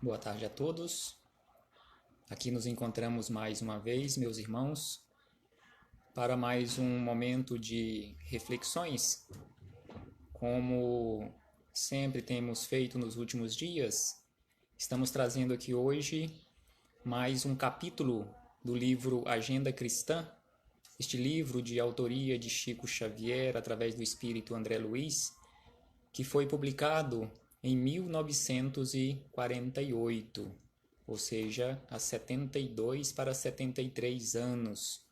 Boa tarde a todos. Aqui nos encontramos mais uma vez, meus irmãos, para mais um momento de reflexões. Como sempre temos feito nos últimos dias, estamos trazendo aqui hoje mais um capítulo do livro Agenda Cristã, este livro de autoria de Chico Xavier, através do espírito André Luiz, que foi publicado em 1948, ou seja, há 72 para 73 anos.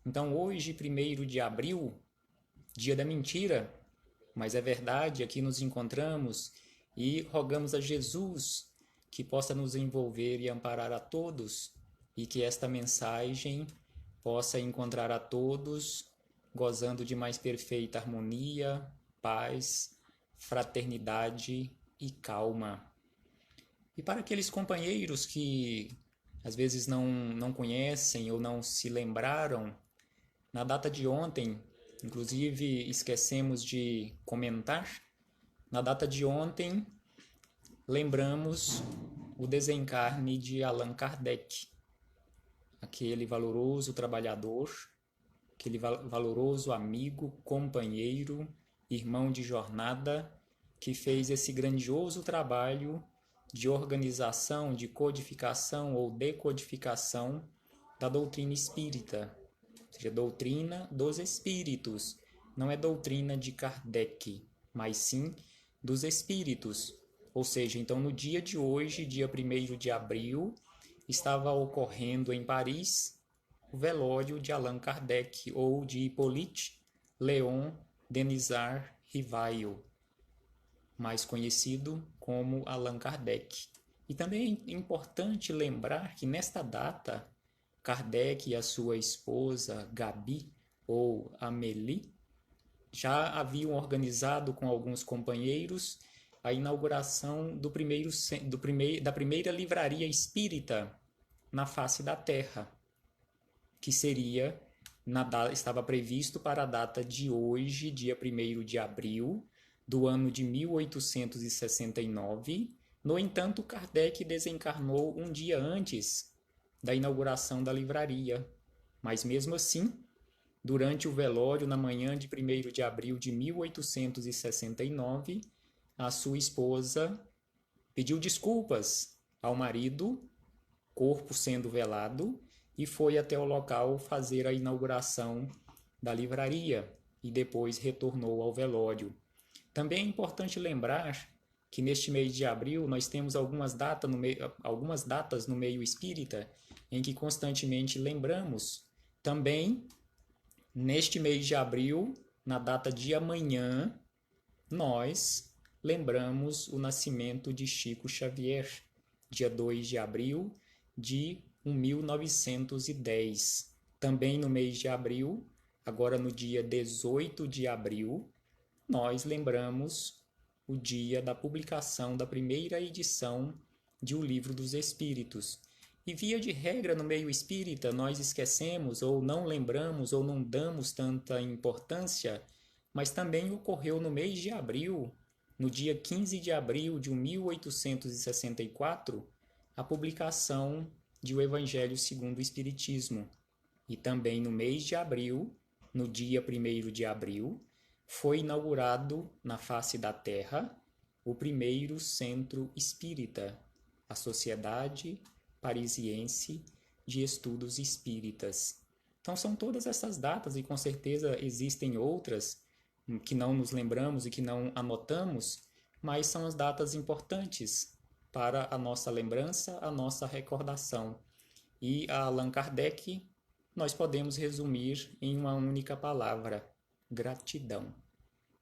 Então, hoje, 1º de abril, dia da mentira, mas é verdade, aqui nos encontramos e rogamos a Jesus que possa nos envolver e amparar a todos e que esta mensagem possa encontrar a todos gozando de mais perfeita harmonia, paz, fraternidade e calma. E para aqueles companheiros que às vezes não conhecem ou não se lembraram, na data de ontem, inclusive esquecemos de comentar, na data de ontem lembramos o desencarne de Allan Kardec, aquele valoroso trabalhador, aquele valoroso amigo, companheiro, irmão de jornada, que fez esse grandioso trabalho de organização, de codificação ou decodificação da doutrina espírita, ou seja, doutrina dos espíritos. Não é doutrina de Kardec, mas sim dos espíritos. Ou seja, então no dia de hoje, dia 1º de abril, estava ocorrendo em Paris o velório de Allan Kardec ou de Hippolyte Léon Denisard Rivail, mais conhecido como Allan Kardec. E também é importante lembrar que nesta data, Kardec e a sua esposa Gabi ou Amélie já haviam organizado com alguns companheiros a inauguração da primeira livraria espírita na face da Terra, que estava previsto para a data de hoje, dia 1º de abril, do ano de 1869. No entanto, Kardec desencarnou um dia antes da inauguração da livraria. Mas mesmo assim, durante o velório, na manhã de 1º de abril de 1869, a sua esposa pediu desculpas ao marido, corpo sendo velado, e foi até o local fazer a inauguração da livraria e depois retornou ao velório. Também é importante lembrar que neste mês de abril nós temos algumas datas no meio espírita em que constantemente lembramos. Também, neste mês de abril, na data de amanhã, nós lembramos o nascimento de Chico Xavier, dia 2 de abril de 1910. Também no mês de abril, agora no dia 18 de abril, nós lembramos o dia da publicação da primeira edição de O Livro dos Espíritos. E via de regra no meio espírita nós esquecemos ou não lembramos ou não damos tanta importância, mas também ocorreu no mês de abril, no dia 15 de abril de 1864, a publicação de O Evangelho segundo o Espiritismo. E também no mês de abril, no dia 1º de abril, foi inaugurado na face da Terra o primeiro centro espírita, a Sociedade Parisiense de Estudos Espíritas. Então são todas essas datas e com certeza existem outras que não nos lembramos e que não anotamos, mas são as datas importantes para a nossa lembrança, a nossa recordação. E a Allan Kardec nós podemos resumir em uma única palavra: gratidão.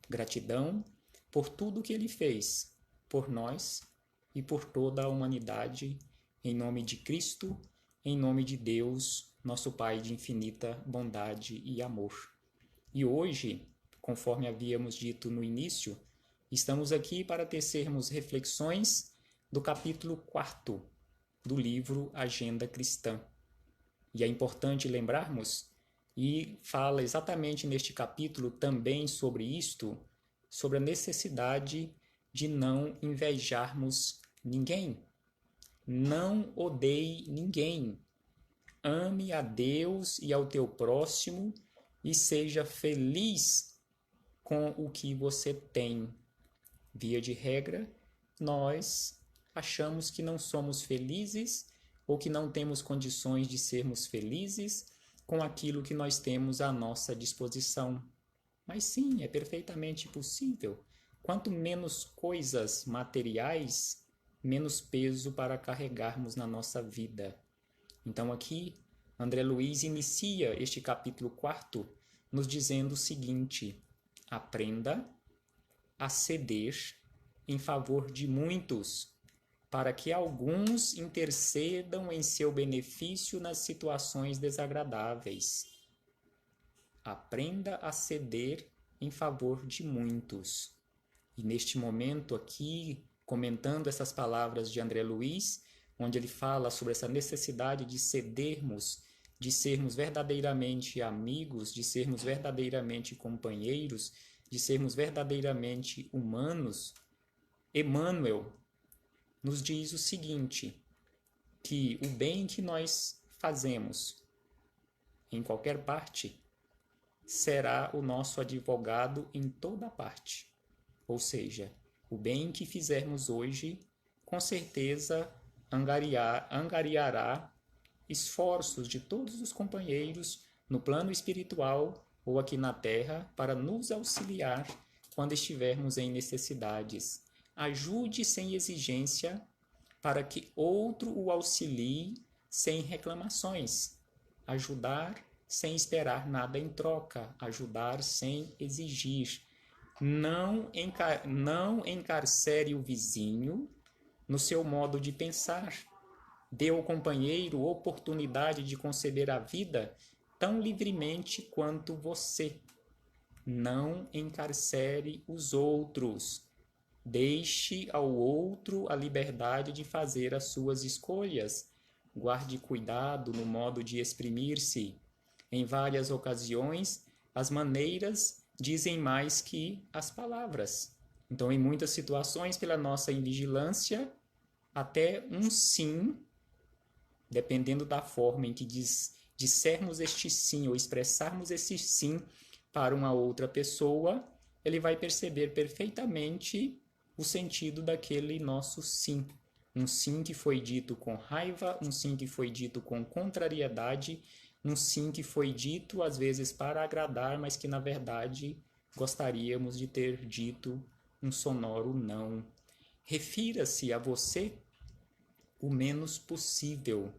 Gratidão por tudo que ele fez, por nós e por toda a humanidade, em nome de Cristo, em nome de Deus, nosso Pai de infinita bondade e amor. E hoje, conforme havíamos dito no início, estamos aqui para tecermos reflexões do capítulo 4 do livro Agenda Cristã. E é importante lembrarmos, e fala exatamente neste capítulo também sobre isto, sobre a necessidade de não invejarmos ninguém, Não odeie ninguém. Ame a Deus e ao teu próximo e seja feliz com o que você tem. Via de regra, nós achamos que não somos felizes ou que não temos condições de sermos felizes com aquilo que nós temos à nossa disposição. Mas sim, é perfeitamente possível. Quanto menos coisas materiais, menos peso para carregarmos na nossa vida. Então aqui, André Luiz inicia este capítulo 4 nos dizendo o seguinte: aprenda a ceder em favor de muitos, para que alguns intercedam em seu benefício nas situações desagradáveis. Aprenda a ceder em favor de muitos. E neste momento aqui, comentando essas palavras de André Luiz, onde ele fala sobre essa necessidade de cedermos, de sermos verdadeiramente amigos, de sermos verdadeiramente companheiros, de sermos verdadeiramente humanos, Emmanuel nos diz o seguinte, que o bem que nós fazemos em qualquer parte será o nosso advogado em toda parte. Ou seja, o bem que fizermos hoje, com certeza angariará esforços de todos os companheiros no plano espiritual ou aqui na Terra para nos auxiliar quando estivermos em necessidades. Ajude sem exigência para que outro o auxilie sem reclamações. Ajudar sem esperar nada em troca. Ajudar sem exigir. Não encarcere o vizinho no seu modo de pensar. Dê ao companheiro oportunidade de conceber a vida tão livremente quanto você. Não encarcere os outros. Deixe ao outro a liberdade de fazer as suas escolhas. Guarde cuidado no modo de exprimir-se. Em várias ocasiões, as maneiras dizem mais que as palavras. Então, em muitas situações, pela nossa invigilância, até um sim, dependendo da forma em que dissermos este sim ou expressarmos esse sim para uma outra pessoa, ele vai perceber perfeitamente o sentido daquele nosso sim. Um sim que foi dito com raiva, um sim que foi dito com contrariedade, um sim que foi dito às vezes para agradar, mas que na verdade gostaríamos de ter dito um sonoro não. Refira-se a você o menos possível.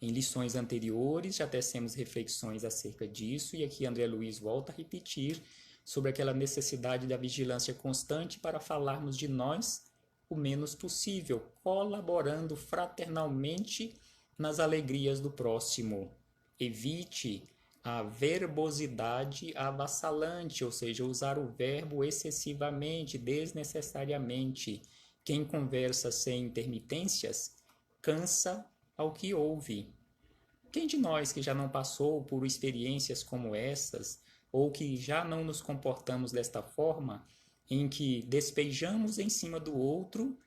Em lições anteriores já tecemos reflexões acerca disso e aqui André Luiz volta a repetir sobre aquela necessidade da vigilância constante para falarmos de nós o menos possível, colaborando fraternalmente nas alegrias do próximo. Evite a verbosidade avassalante, ou seja, usar o verbo excessivamente, desnecessariamente. Quem conversa sem intermitências cansa ao que ouve. Quem de nós que já não passou por experiências como essas, ou que já não nos comportamos desta forma, em que despejamos em cima do outro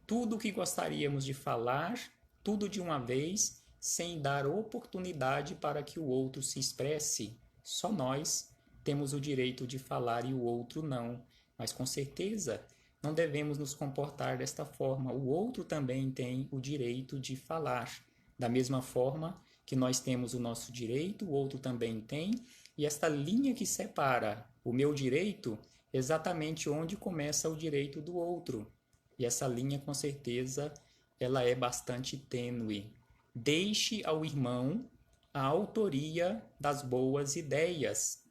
tudo o que gostaríamos de falar, tudo de uma vez, sem dar oportunidade para que o outro se expresse? Só nós temos o direito de falar e o outro não. Mas com certeza não devemos nos comportar desta forma. O outro também tem o direito de falar. Da mesma forma que nós temos o nosso direito, o outro também tem. E esta linha que separa o meu direito, exatamente onde começa o direito do outro. E essa linha, com certeza, ela é bastante tênue. Deixe ao irmão a autoria das boas ideias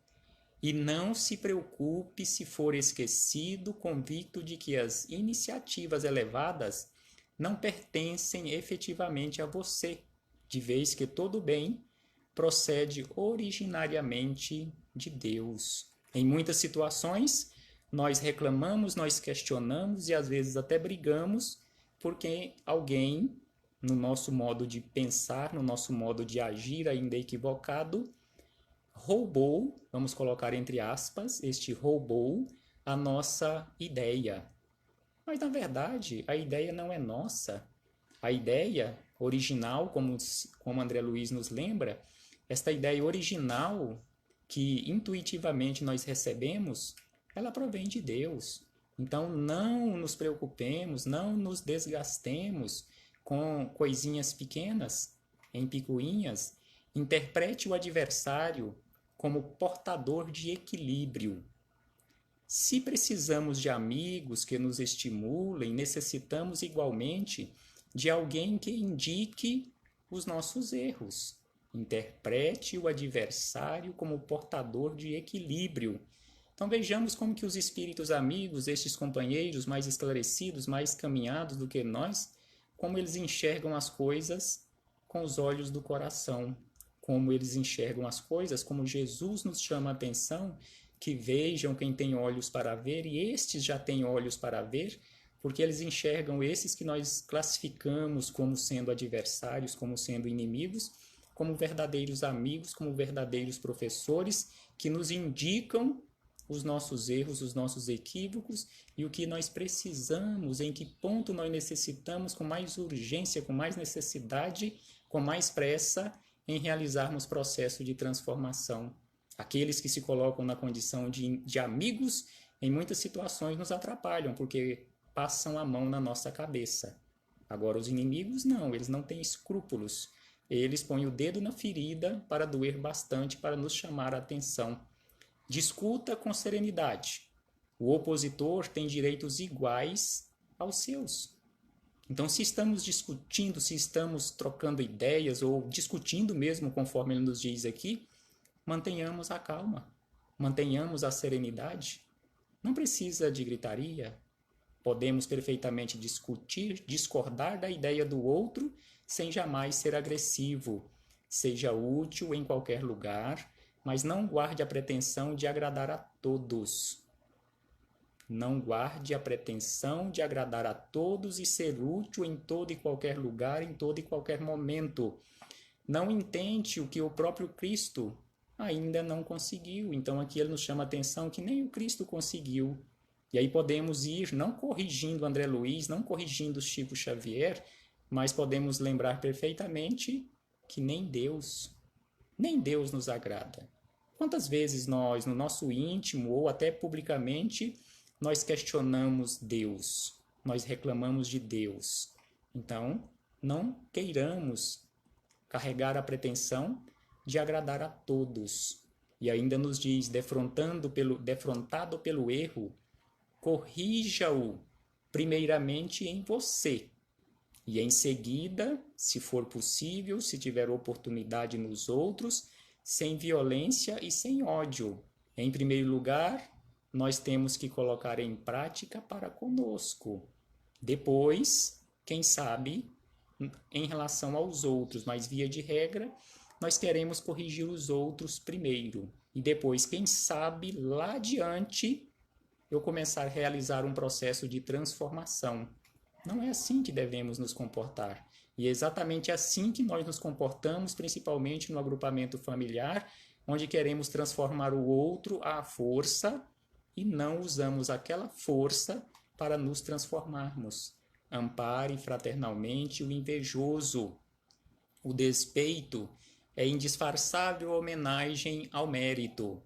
e não se preocupe se for esquecido, convicto de que as iniciativas elevadas não pertencem efetivamente a você, de vez que todo bem procede originariamente de Deus. Em muitas situações, nós reclamamos, nós questionamos e às vezes até brigamos porque alguém, no nosso modo de pensar, no nosso modo de agir ainda equivocado, roubou, vamos colocar entre aspas, roubou a nossa ideia. Mas, na verdade, a ideia não é nossa. A ideia original, como André Luiz nos lembra, esta ideia original que intuitivamente nós recebemos, ela provém de Deus. Então não nos preocupemos, não nos desgastemos com coisinhas pequenas, em picuinhas. Interprete o adversário como portador de equilíbrio. Se precisamos de amigos que nos estimulem, necessitamos igualmente de alguém que indique os nossos erros. Interprete o adversário como portador de equilíbrio. Então vejamos como que os espíritos amigos, estes companheiros mais esclarecidos, mais caminhados do que nós, como eles enxergam as coisas com os olhos do coração, como eles enxergam as coisas, como Jesus nos chama a atenção, que vejam quem tem olhos para ver, e estes já têm olhos para ver, porque eles enxergam esses que nós classificamos como sendo adversários, como sendo inimigos, como verdadeiros amigos, como verdadeiros professores, que nos indicam os nossos erros, os nossos equívocos e o que nós precisamos, em que ponto nós necessitamos com mais urgência, com mais necessidade, com mais pressa em realizarmos processo de transformação. Aqueles que se colocam na condição de amigos, em muitas situações nos atrapalham, porque passam a mão na nossa cabeça. Agora, os inimigos não, eles não têm escrúpulos. Eles põem o dedo na ferida para doer bastante, para nos chamar a atenção. Discuta com serenidade. O opositor tem direitos iguais aos seus. Então, se estamos discutindo, se estamos trocando ideias ou discutindo mesmo, conforme ele nos diz aqui, mantenhamos a calma, mantenhamos a serenidade. Não precisa de gritaria. Podemos perfeitamente discutir, discordar da ideia do outro, sem jamais ser agressivo. Seja útil em qualquer lugar, mas não guarde a pretensão de agradar a todos. Não guarde a pretensão de agradar a todos e ser útil em todo e qualquer lugar, em todo e qualquer momento. Não intente o que o próprio Cristo ainda não conseguiu. Então aqui ele nos chama a atenção que nem o Cristo conseguiu. E aí podemos ir, não corrigindo André Luiz, não corrigindo Chico Xavier, mas podemos lembrar perfeitamente que nem Deus nos agrada. Quantas vezes nós, no nosso íntimo ou até publicamente, nós questionamos Deus, nós reclamamos de Deus. Então, não queiramos carregar a pretensão de agradar a todos. E ainda nos diz, defrontado pelo erro, corrija-o primeiramente em você. E em seguida, se for possível, se tiver oportunidade nos outros, sem violência e sem ódio. Em primeiro lugar, nós temos que colocar em prática para conosco. Depois, quem sabe, em relação aos outros, mas via de regra, nós queremos corrigir os outros primeiro. E depois, quem sabe, lá adiante, eu começar a realizar um processo de transformação. Não é assim que devemos nos comportar. E é exatamente assim que nós nos comportamos, principalmente no agrupamento familiar, onde queremos transformar o outro à força e não usamos aquela força para nos transformarmos. Ampare fraternalmente o invejoso. O despeito é indisfarçável homenagem ao mérito.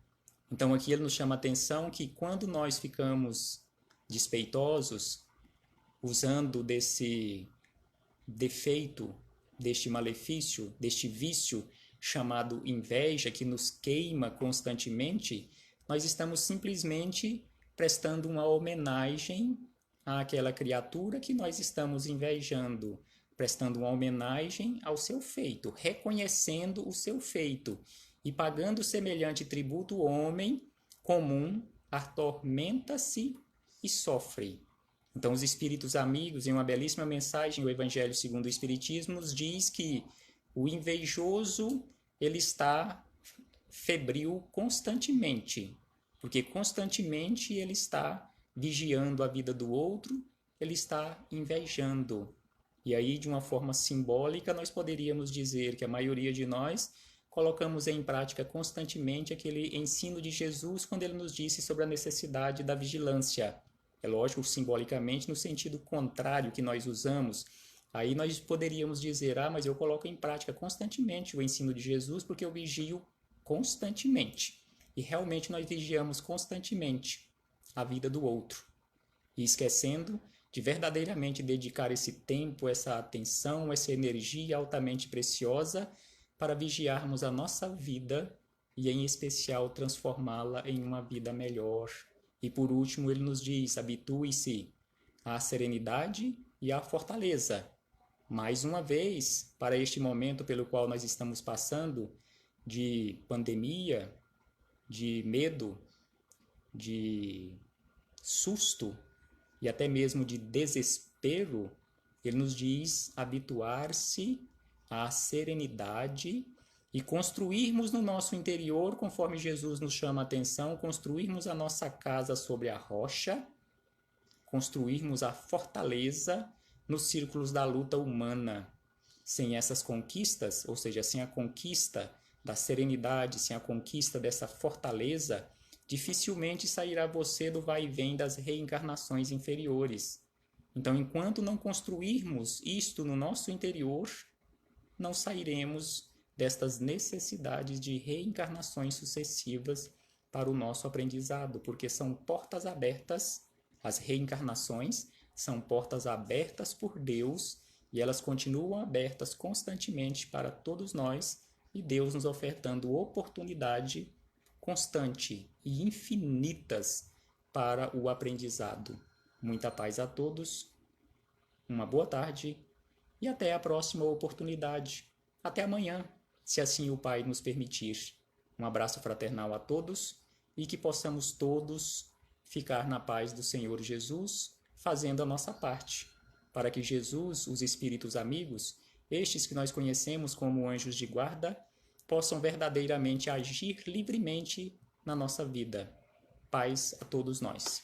Então aqui ele nos chama a atenção que quando nós ficamos despeitosos, usando desse defeito, deste malefício, deste vício chamado inveja, que nos queima constantemente, nós estamos simplesmente prestando uma homenagem àquela criatura que nós estamos invejando, prestando uma homenagem ao seu feito, reconhecendo o seu feito e pagando semelhante tributo, o homem comum atormenta-se e sofre. Então, os espíritos amigos, em uma belíssima mensagem, o Evangelho segundo o Espiritismo, nos diz que o invejoso, ele está febril constantemente, porque constantemente ele está vigiando a vida do outro, ele está invejando. E aí, de uma forma simbólica, nós poderíamos dizer que a maioria de nós colocamos em prática constantemente aquele ensino de Jesus quando ele nos disse sobre a necessidade da vigilância. É lógico, simbolicamente, no sentido contrário que nós usamos, Aí nós poderíamos dizer, mas eu coloco em prática constantemente o ensino de Jesus porque eu vigio constantemente. E realmente nós vigiamos constantemente a vida do outro. E esquecendo de verdadeiramente dedicar esse tempo, essa atenção, essa energia altamente preciosa para vigiarmos a nossa vida e, em especial, transformá-la em uma vida melhor. E, por último, ele nos diz, habitue-se à serenidade e à fortaleza. Mais uma vez, para este momento pelo qual nós estamos passando, de pandemia, de medo, de susto e até mesmo de desespero, ele nos diz habituar-se à serenidade e construirmos no nosso interior, conforme Jesus nos chama a atenção, construirmos a nossa casa sobre a rocha, construirmos a fortaleza nos círculos da luta humana. Sem essas conquistas, ou seja, sem a conquista da serenidade, sem a conquista dessa fortaleza, dificilmente sairá você do vai e vem das reencarnações inferiores. Então, enquanto não construirmos isto no nosso interior, não sairemos destas necessidades de reencarnações sucessivas para o nosso aprendizado, porque são portas abertas, as reencarnações são portas abertas por Deus e elas continuam abertas constantemente para todos nós e Deus nos ofertando oportunidade constante e infinitas para o aprendizado. Muita paz a todos, uma boa tarde e até a próxima oportunidade. Até amanhã, se assim o Pai nos permitir. Um abraço fraternal a todos e que possamos todos ficar na paz do Senhor Jesus, fazendo a nossa parte, para que Jesus, os Espíritos amigos, estes que nós conhecemos como anjos de guarda, possam verdadeiramente agir livremente na nossa vida. Paz a todos nós.